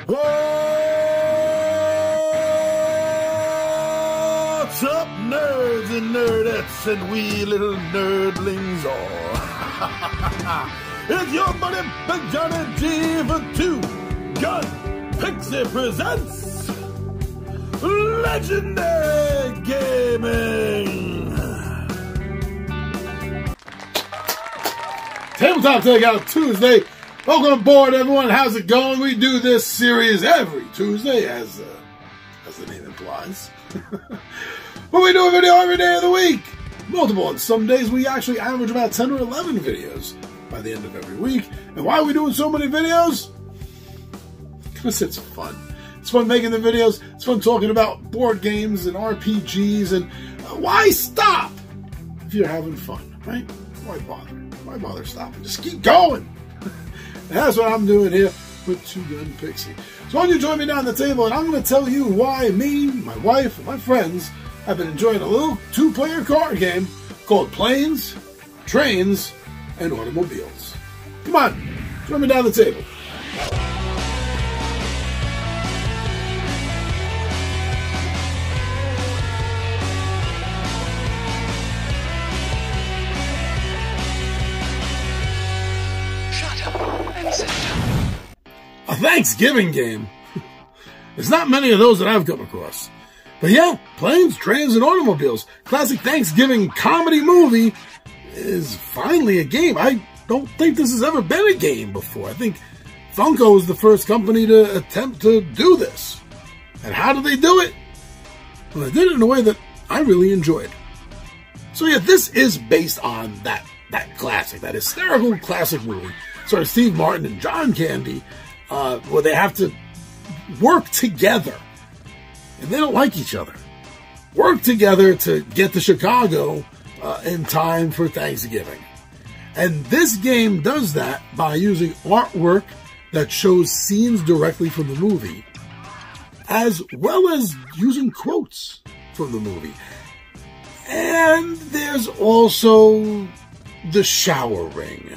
What's up, nerds and nerdettes and wee little nerdlings all? It's your buddy Big Johnny G for Two Gun Pixie presents Legendary Gaming. Tabletop Takeout Tuesday. Welcome aboard, everyone. How's it going? We do this series every Tuesday, as the name implies. But we do a video every day of the week. Multiple, and some days we actually average about 10 or 11 videos by the end of every week. And why are we doing so many videos? Because it's fun. It's fun making the videos. It's fun talking about board games and RPGs. And why stop if you're having fun, right? Why bother? Why bother stopping? Just keep going. That's what I'm doing here with Two Gun Pixie. So why don't you join me down the table, and I'm going to tell you why me, my wife, and my friends have been enjoying a little two-player card game called Planes, Trains, and Automobiles. Come on, join me down the table. A Thanksgiving game. There's not many of those that I've come across. But yeah, Planes, Trains, and Automobiles. Classic Thanksgiving comedy movie is finally a game. I don't think this has ever been a game before. I think Funko is the first company to attempt to do this. And how did they do it? Well, they did it in a way that I really enjoyed. So yeah, this is based on that classic, that hysterical classic movie. Sorry, Steve Martin and John Candy, where they have to work together. And they don't like each other. Work together to get to Chicago in time for Thanksgiving. And this game does that by using artwork that shows scenes directly from the movie, as well as using quotes from the movie. And there's also the shower ring.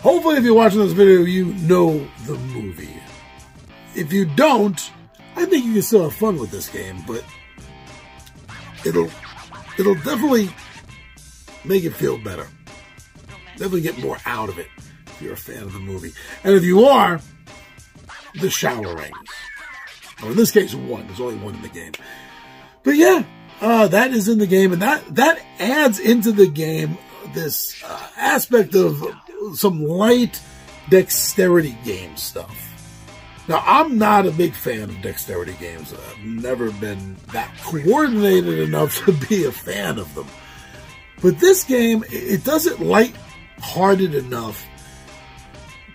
Hopefully, if you're watching this video, you know the movie. If you don't, I think you can still have fun with this game, but it'll definitely make it feel better. Definitely get more out of it if you're a fan of the movie. And if you are, the shower rings. Or in this case, one. There's only one in the game. But yeah, that is in the game, and that adds into the game this aspect of some light dexterity game stuff. Now, I'm not a big fan of dexterity games. I've never been that coordinated enough to be a fan of them. But this game, it does it light-hearted enough,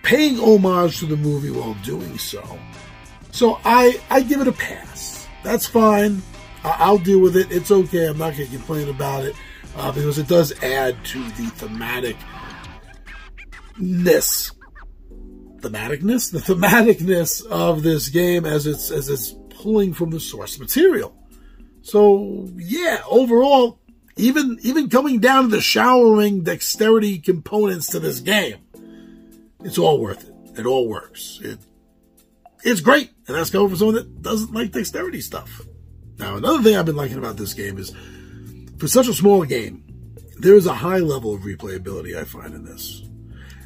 paying homage to the movie while doing so. So I give it a pass. That's fine. I'll deal with it. It's okay. I'm not going to complain about it because it does add to the thematicness of this game as it's pulling from the source material. So yeah, overall, even coming down to the showering dexterity components to this game, it's all worth it. It all works. It's great, and that's coming from someone that doesn't like dexterity stuff. Now, another thing I've been liking about this game is, for such a small game, there is a high level of replayability I find in this.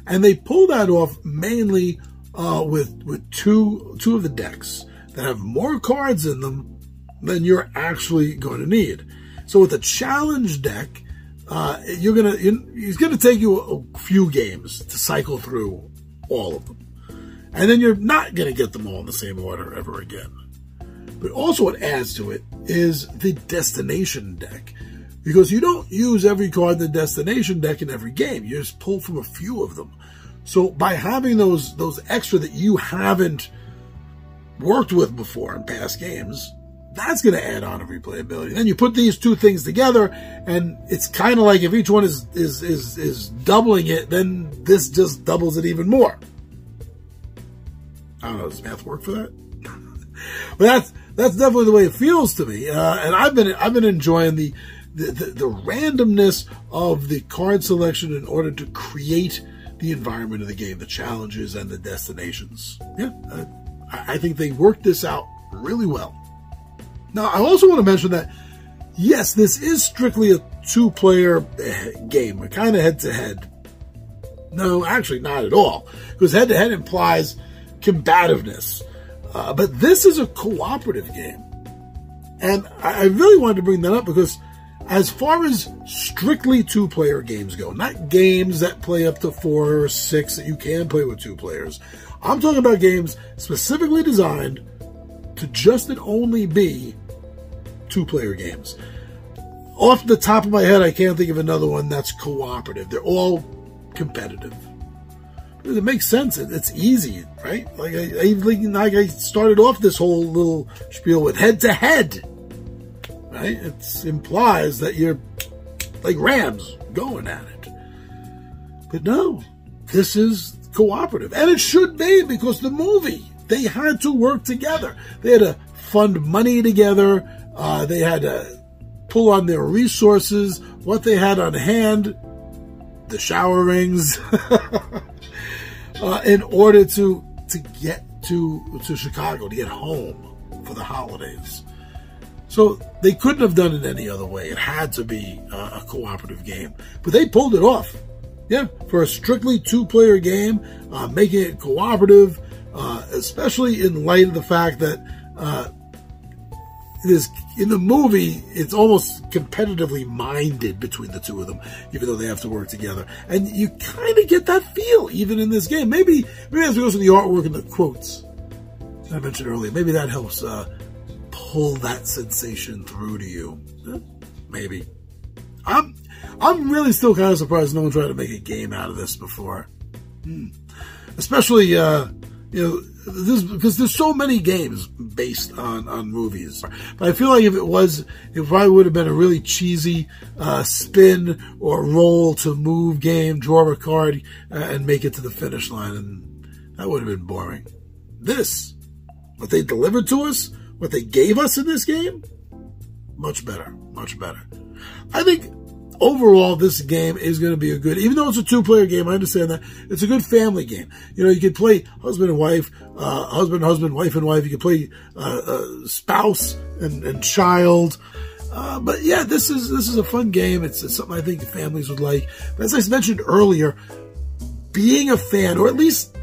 And they pull that off mainly with two of the decks that have more cards in them than you're actually going to need. So with the challenge deck, it's gonna take you a few games to cycle through all of them, and then you're not gonna get them all in the same order ever again. But also, what adds to it is the destination deck. Because you don't use every card in the destination deck in every game. You just pull from a few of them. So by having those extra that you haven't worked with before in past games, that's going to add on to replayability. Then you put these two things together, and it's kind of like if each one is doubling it, then this just doubles it even more. I don't know, does math work for that? But that's definitely the way it feels to me. And I've been enjoying the randomness of the card selection in order to create the environment of the game, the challenges and the destinations. Yeah, I think they worked this out really well. Now, I also want to mention that, yes, this is strictly a two-player game, kind of head-to-head. No, actually not at all, because head-to-head implies combativeness. But this is a cooperative game. And I really wanted to bring that up because as far as strictly two-player games go, not games that play up to 4 or 6 that you can play with 2 players, I'm talking about games specifically designed to just and only be 2-player games. Off the top of my head, I can't think of another one that's cooperative. They're all competitive. It makes sense. It's easy, right? Like I started off this whole little spiel with head-to-head, right? It implies that you're like rams going at it. But no, this is cooperative. And it should be, because the movie, they had to work together. They had to fund money together. They had to pull on their resources, what they had on hand, the shower rings, in order to get to Chicago, to get home for the holidays. So they couldn't have done it any other way. It had to be a cooperative game. But they pulled it off. Yeah, for a strictly 2-player game, making it cooperative, especially in light of the fact that in the movie, it's almost competitively minded between the two of them, even though they have to work together. And you kind of get that feel, even in this game. Maybe as we go to the artwork and the quotes that I mentioned earlier, maybe that helps pull that sensation through to you. Maybe. I'm really still kind of surprised no one tried to make a game out of this before. Especially, because there's so many games based on movies. But I feel like if it probably would have been a really cheesy spin or roll to move game, draw a card, and make it to the finish line, and that would have been boring. This, what they delivered to us, what they gave us in this game, much better, much better. I think overall, this game is going to be a good, even though it's a 2-player game, I understand that, it's a good family game. You could play husband and wife, husband, wife and wife. You could play spouse and child. But yeah, this is a fun game. It's something I think families would like. But as I mentioned earlier, being a fan, or at least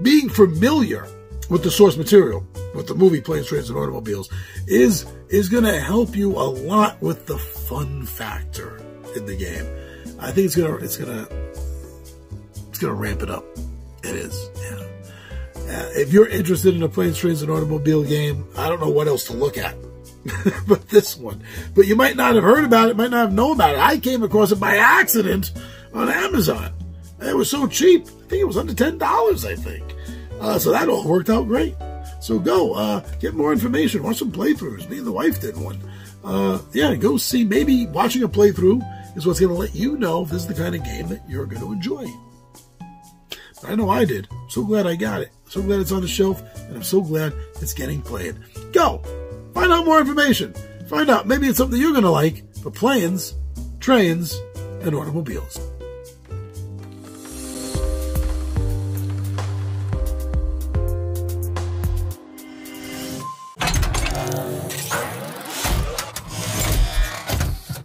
being familiar with the source material, with the movie Planes, Trains, and Automobiles, is going to help you a lot with the fun factor in the game. I think it's gonna ramp it up. It is. Yeah. If you're interested in a Planes, Trains, and Automobile game, I don't know what else to look at, but this one. But you might not have heard about it, might not have known about it. I came across it by accident on Amazon. It was so cheap. I think it was under $10. I think. So that all worked out great. So go get more information. Watch some playthroughs. Me and the wife did one. Yeah, go see. Maybe watching a playthrough is what's going to let you know if this is the kind of game that you're going to enjoy. But I know I did. I'm so glad I got it. So glad it's on the shelf, and I'm so glad it's getting played. Go! Find out more information. Find out. Maybe it's something you're going to like for Planes, Trains, and Automobiles.